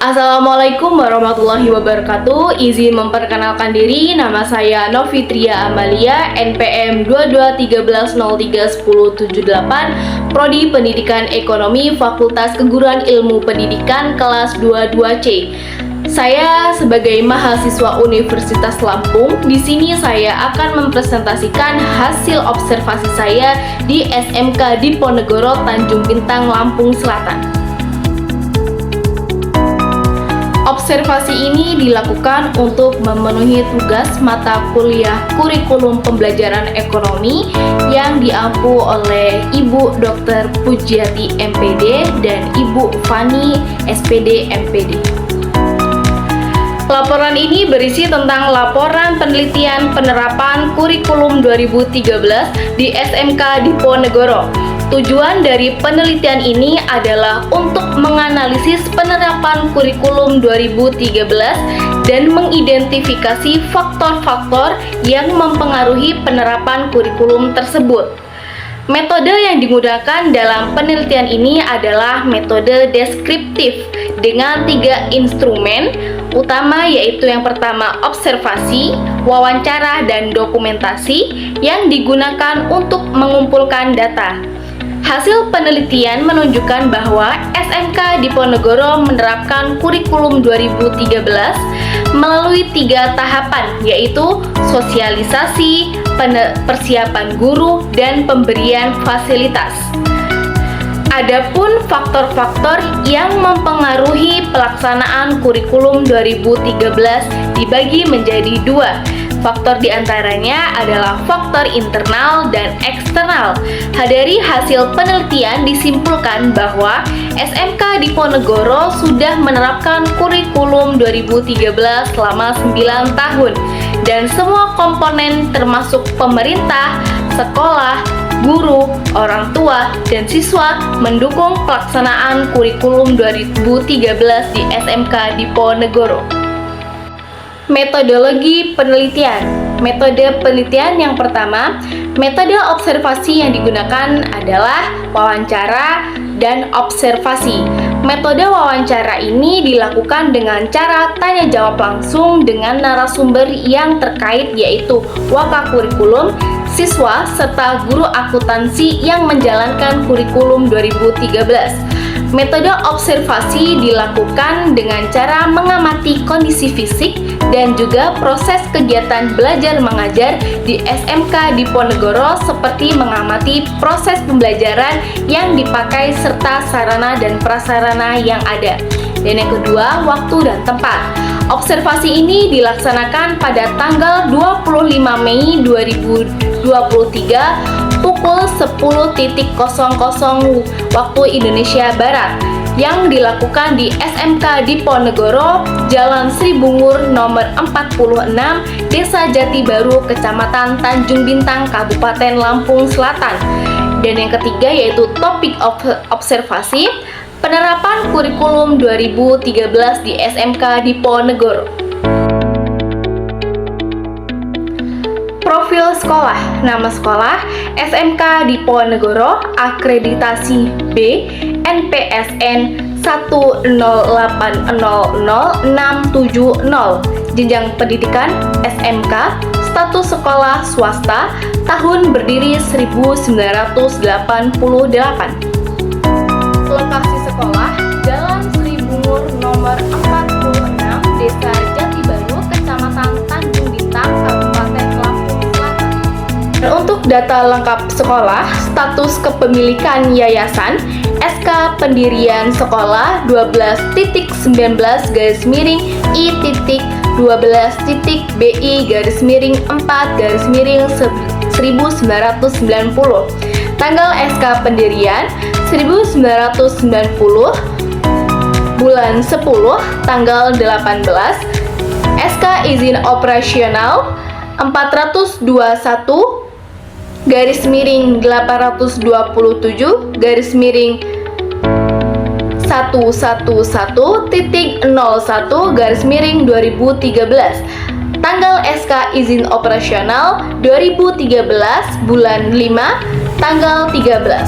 Assalamualaikum warahmatullahi wabarakatuh. Izin memperkenalkan diri, nama saya Novitria Amalia, NPM 2213031078, Prodi Pendidikan Ekonomi, Fakultas Keguruan Ilmu Pendidikan, kelas 22C. Saya sebagai mahasiswa Universitas Lampung, di sini saya akan mempresentasikan hasil observasi saya di SMK Diponegoro, Tanjung Bintang, Lampung Selatan. Observasi ini dilakukan untuk memenuhi tugas mata kuliah kurikulum pembelajaran ekonomi yang diampu oleh Ibu Dr. Pujiati MPD dan Ibu Fani SPD MPD. Laporan ini berisi tentang laporan penelitian penerapan kurikulum 2013 di SMK Diponegoro. Tujuan dari penelitian ini adalah untuk menganalisis penerapan kurikulum 2013 dan mengidentifikasi faktor-faktor yang mempengaruhi penerapan kurikulum tersebut. Metode yang digunakan dalam penelitian ini adalah metode deskriptif dengan 3 instrumen utama, yaitu yang pertama observasi, wawancara, dan dokumentasi yang digunakan untuk mengumpulkan data. Hasil penelitian menunjukkan bahwa SMK Diponegoro menerapkan kurikulum 2013 melalui 3 tahapan, yaitu sosialisasi, persiapan guru, dan pemberian fasilitas. Adapun faktor-faktor yang mempengaruhi pelaksanaan kurikulum 2013 dibagi menjadi 2. Faktor diantaranya adalah faktor internal dan eksternal. Dari hasil penelitian disimpulkan bahwa SMK Diponegoro sudah menerapkan kurikulum 2013 selama 9 tahun dan semua komponen termasuk pemerintah, sekolah, guru, orang tua, dan siswa mendukung pelaksanaan kurikulum 2013 di SMK Diponegoro. Metodologi penelitian. Metode penelitian yang pertama, metode observasi yang digunakan adalah wawancara dan observasi. Metode wawancara ini dilakukan dengan cara tanya jawab langsung dengan narasumber yang terkait, yaitu wakakurikulum, siswa, serta guru akuntansi yang menjalankan kurikulum 2013. Metode observasi dilakukan dengan cara mengamati kondisi fisik dan juga proses kegiatan belajar mengajar di SMK Diponegoro, seperti mengamati proses pembelajaran yang dipakai serta sarana dan prasarana yang ada. Dan yang kedua, waktu dan tempat. Observasi ini dilaksanakan pada tanggal 25 Mei 2023 pukul 10.00 waktu Indonesia Barat, yang dilakukan di SMK Diponegoro, Jalan Sri Bungur nomor 46, Desa Jati Baru, Kecamatan Tanjung Bintang, Kabupaten Lampung Selatan. Dan yang ketiga yaitu topik observasi, penerapan kurikulum 2013 di SMK Diponegoro. Profil sekolah. Nama sekolah SMK Diponegoro, akreditasi B, NPSN 108000670. Jenjang pendidikan SMK, status sekolah swasta, tahun berdiri 1988. Lokasi sekolah Jalan Sri Bungur nomor 46, Desa Jati Baru, Kecamatan Tanjung Bintang, Kabupaten Lampung Selatan. Dan untuk data lengkap sekolah, status kepemilikan yayasan, SK pendirian sekolah 12.12.BI-12.BI-4-1990. Tanggal SK pendirian 1990, bulan 10, tanggal 18. SK izin operasional 421-827-811.01/2013. Tanggal SK izin operasional 2013, bulan 5, tanggal 13.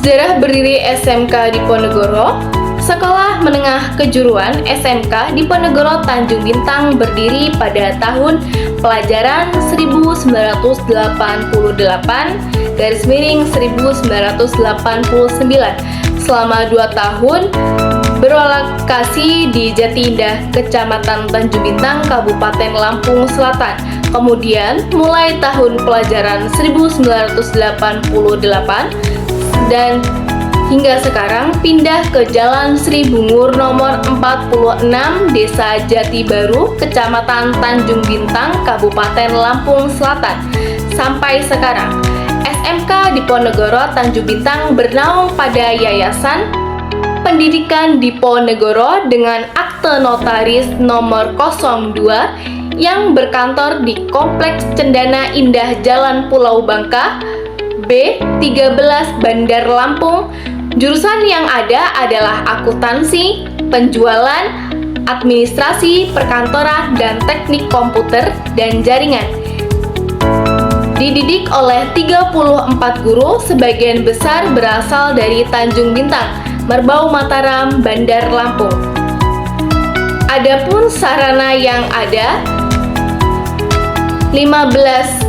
Sejarah berdiri SMK Diponegoro. Sekolah Menengah Kejuruan SMK Diponegoro Tanjung Bintang berdiri pada tahun pelajaran 1988-1989. Selama 2 tahun berlokasi di Jati Indah, Kecamatan Tanjung Bintang, Kabupaten Lampung Selatan. Kemudian mulai tahun pelajaran 1988 dan hingga sekarang pindah ke Jalan Sri Bungur nomor 46, Desa Jati Baru, Kecamatan Tanjung Bintang, Kabupaten Lampung Selatan. Sampai sekarang, SMK Diponegoro Tanjung Bintang bernaung pada Yayasan Pendidikan Diponegoro dengan akte notaris nomor 02 yang berkantor di Kompleks Cendana Indah Jalan Pulau Bangka, B13 Bandar Lampung. Jurusan yang ada adalah akuntansi, penjualan, administrasi, perkantoran, dan teknik komputer dan jaringan. Dididik oleh 34 guru, sebagian besar berasal dari Tanjung Bintang, Merbau Mataram, Bandar Lampung. Adapun sarana yang ada 15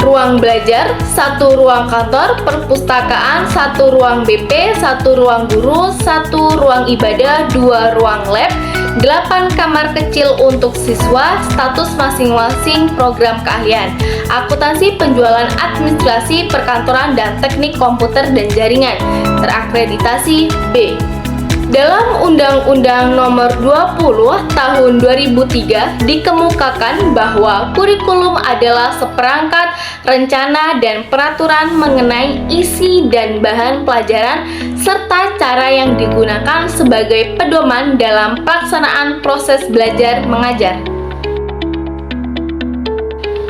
ruang belajar, 1 ruang kantor, perpustakaan, 1 ruang BP, 1 ruang guru, 1 ruang ibadah, 2 ruang lab, 8 kamar kecil untuk siswa, status masing-masing program keahlian, akuntansi, penjualan, administrasi, perkantoran, dan teknik komputer dan jaringan, terakreditasi B. Dalam Undang-Undang Nomor 20 Tahun 2003 dikemukakan bahwa kurikulum adalah seperangkat rencana dan peraturan mengenai isi dan bahan pelajaran serta cara yang digunakan sebagai pedoman dalam pelaksanaan proses belajar mengajar.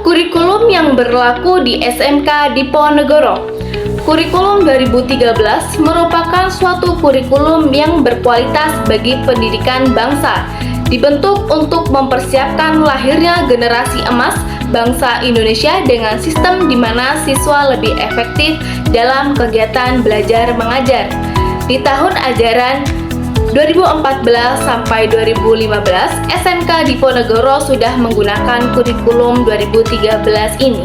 Kurikulum yang berlaku di SMK Diponegoro. Kurikulum 2013 merupakan suatu kurikulum yang berkualitas bagi pendidikan bangsa, dibentuk untuk mempersiapkan lahirnya generasi emas bangsa Indonesia dengan sistem di mana siswa lebih efektif dalam kegiatan belajar mengajar. Di tahun ajaran 2014 sampai 2015, SMK Diponegoro sudah menggunakan kurikulum 2013 ini.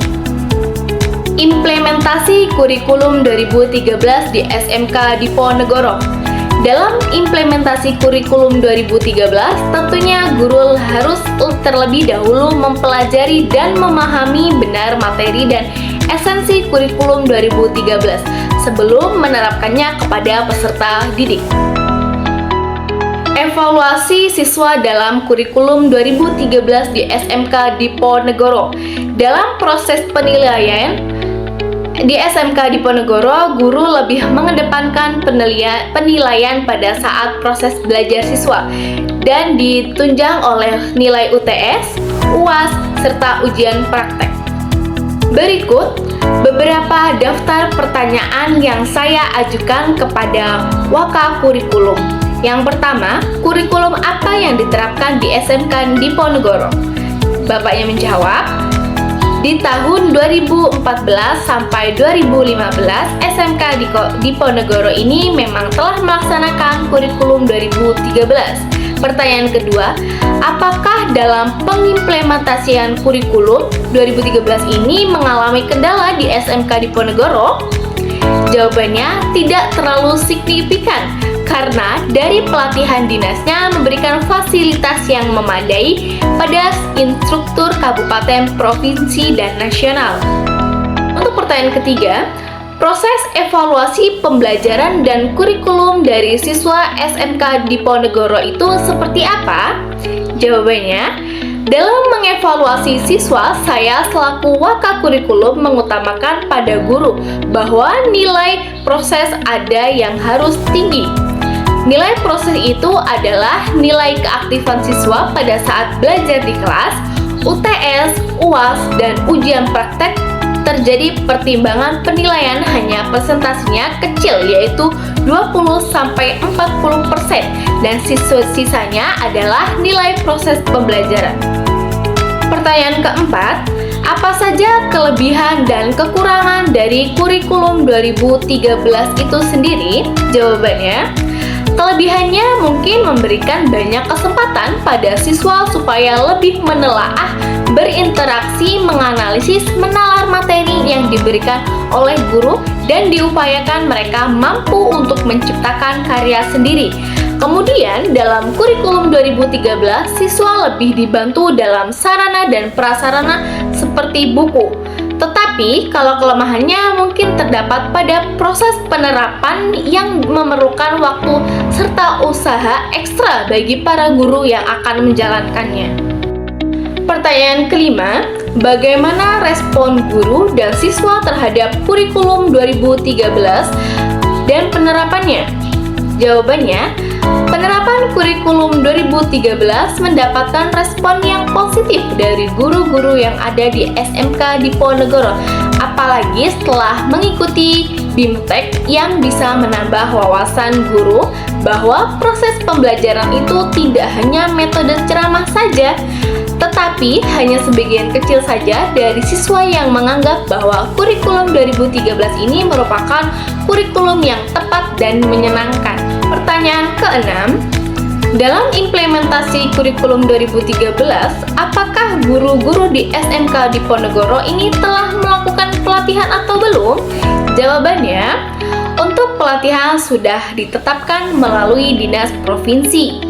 Implementasi kurikulum 2013 di SMK Diponegoro. Dalam implementasi kurikulum 2013, tentunya guru harus terlebih dahulu mempelajari dan memahami benar materi dan esensi kurikulum 2013 sebelum menerapkannya kepada peserta didik. Evaluasi siswa dalam kurikulum 2013 di SMK Diponegoro. Dalam proses penilaian di SMK Diponegoro, guru lebih mengedepankan penilaian pada saat proses belajar siswa dan ditunjang oleh nilai UTS, UAS, serta ujian praktek. Berikut beberapa daftar pertanyaan yang saya ajukan kepada Waka Kurikulum. Yang pertama, kurikulum apa yang diterapkan di SMK Diponegoro? Bapaknya menjawab, di tahun 2014 sampai 2015, SMK Diponegoro ini memang telah melaksanakan kurikulum 2013. Pertanyaan kedua, apakah dalam pengimplementasian kurikulum 2013 ini mengalami kendala di SMK Diponegoro? Jawabannya tidak terlalu signifikan, karena dari pelatihan dinasnya memberikan fasilitas yang memadai pada instruktur kabupaten, provinsi, dan nasional. Untuk pertanyaan ketiga, proses evaluasi pembelajaran dan kurikulum dari siswa SMK Diponegoro itu seperti apa? Jawabannya, dalam mengevaluasi siswa, saya selaku Waka Kurikulum mengutamakan pada guru bahwa nilai proses ada yang harus tinggi. Nilai proses itu adalah nilai keaktifan siswa pada saat belajar di kelas, UTS, UAS, dan ujian praktek. Terjadi pertimbangan penilaian hanya presentasinya kecil, yaitu 20-40%, dan sisanya adalah nilai proses pembelajaran. Pertanyaan keempat, Apa saja kelebihan dan kekurangan dari kurikulum 2013 itu sendiri? Jawabannya, kelebihannya mungkin memberikan banyak kesempatan pada siswa supaya lebih menelaah, berinteraksi, menganalisis, menalar materi yang diberikan oleh guru, dan diupayakan mereka mampu untuk menciptakan karya sendiri. Kemudian, dalam kurikulum 2013, siswa lebih dibantu dalam sarana dan prasarana seperti buku. Tetapi, kalau kelemahannya mungkin terdapat pada proses penerapan yang memerlukan waktu serta usaha ekstra bagi para guru yang akan menjalankannya. Pertanyaan kelima, bagaimana respon guru dan siswa terhadap kurikulum 2013 dan penerapannya? Jawabannya, penerapan kurikulum 2013 mendapatkan respon yang positif dari guru-guru yang ada di SMK Diponegoro, apalagi setelah mengikuti BIMTEK yang bisa menambah wawasan guru bahwa proses pembelajaran itu tidak hanya metode ceramah saja, tetapi hanya sebagian kecil saja dari siswa yang menganggap bahwa kurikulum 2013 ini merupakan kurikulum yang tepat dan menyenangkan. Pertanyaan keenam, dalam implementasi kurikulum 2013, apakah guru-guru di SMK Diponegoro ini telah melakukan pelatihan atau belum? Jawabannya, untuk pelatihan sudah ditetapkan melalui dinas provinsi.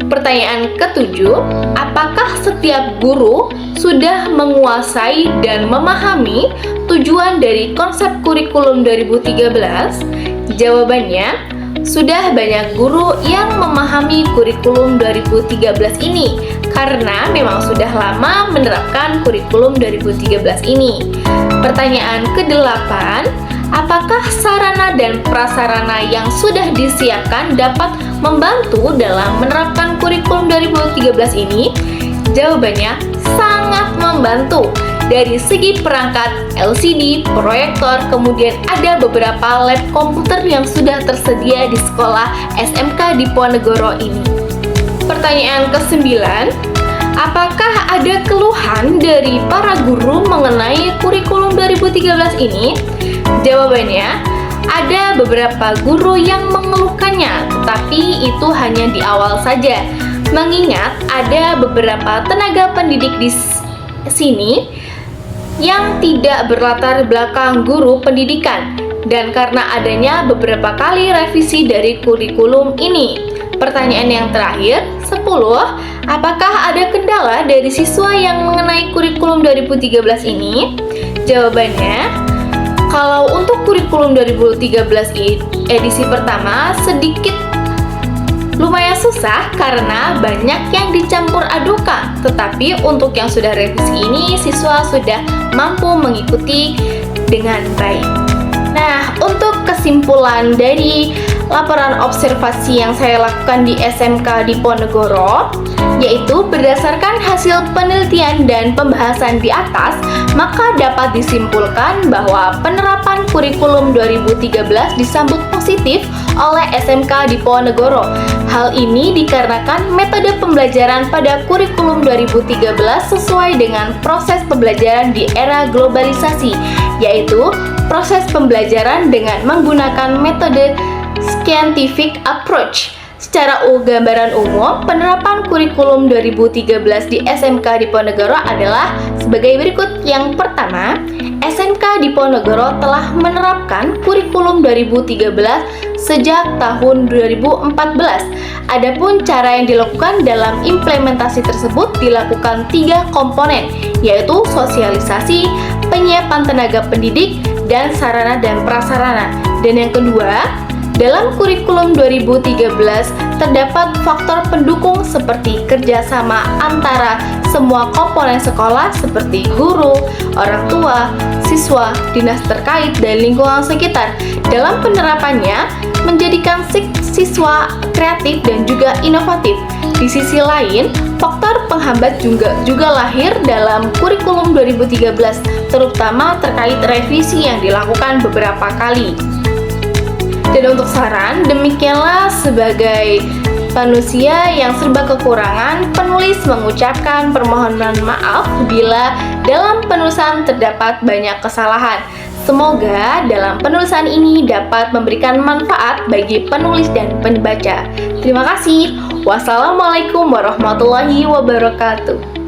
Pertanyaan ketujuh, apakah setiap guru sudah menguasai dan memahami tujuan dari konsep kurikulum 2013? Jawabannya, sudah banyak guru yang memahami kurikulum 2013 ini karena memang sudah lama menerapkan kurikulum 2013 ini. Pertanyaan kedelapan, apakah sarana dan prasarana yang sudah disiapkan dapat membantu dalam menerapkan kurikulum 2013 ini? Jawabannya, sangat membantu. Dari segi perangkat LCD, proyektor, kemudian ada beberapa lab komputer yang sudah tersedia di sekolah SMK Diponegoro ini. Pertanyaan ke-9, apakah ada keluhan dari para guru mengenai kurikulum 2013 ini? Jawabannya, ada beberapa guru yang mengeluhkannya, tetapi itu hanya di awal saja. Mengingat ada beberapa tenaga pendidik di sini yang tidak berlatar belakang guru pendidikan, dan karena adanya beberapa kali revisi dari kurikulum ini. Pertanyaan yang terakhir, 10, apakah ada kendala dari siswa yang mengenai kurikulum 2013 ini? Jawabannya, kalau untuk kurikulum 2013 edisi pertama sedikit lumayan susah karena banyak yang dicampur adukan, tetapi untuk yang sudah revisi ini siswa sudah mampu mengikuti dengan baik. Nah, untuk kesimpulan dari laporan observasi yang saya lakukan di SMK Diponegoro, yaitu berdasarkan hasil penelitian dan pembahasan di atas, maka dapat disimpulkan bahwa penerapan kurikulum 2013 disambut positif oleh SMK Diponegoro. Hal ini dikarenakan metode pembelajaran pada kurikulum 2013 sesuai dengan proses pembelajaran di era globalisasi, yaitu proses pembelajaran dengan menggunakan metode scientific approach. Secara gambaran umum, penerapan kurikulum 2013 di SMK Diponegoro adalah sebagai berikut. Yang pertama, SMK Diponegoro telah menerapkan kurikulum 2013 sejak tahun 2014. Adapun cara yang dilakukan dalam implementasi tersebut dilakukan 3 komponen, yaitu sosialisasi, penyiapan tenaga pendidik, dan sarana dan prasarana. Dan yang kedua, dalam kurikulum 2013 terdapat faktor pendukung seperti kerjasama antara semua komponen sekolah seperti guru, orang tua, siswa, dinas terkait, dan lingkungan sekitar. Dalam penerapannya, menjadikan siswa kreatif dan juga inovatif. Di sisi lain, faktor penghambat juga lahir dalam kurikulum 2013, terutama terkait revisi yang dilakukan beberapa kali. Dan untuk saran, demikianlah sebagai Manusia yang serba kekurangan, penulis mengucapkan permohonan maaf bila dalam penulisan terdapat banyak kesalahan. Semoga dalam penulisan ini dapat memberikan manfaat bagi penulis dan pembaca. Terima kasih. Wassalamualaikum warahmatullahi wabarakatuh.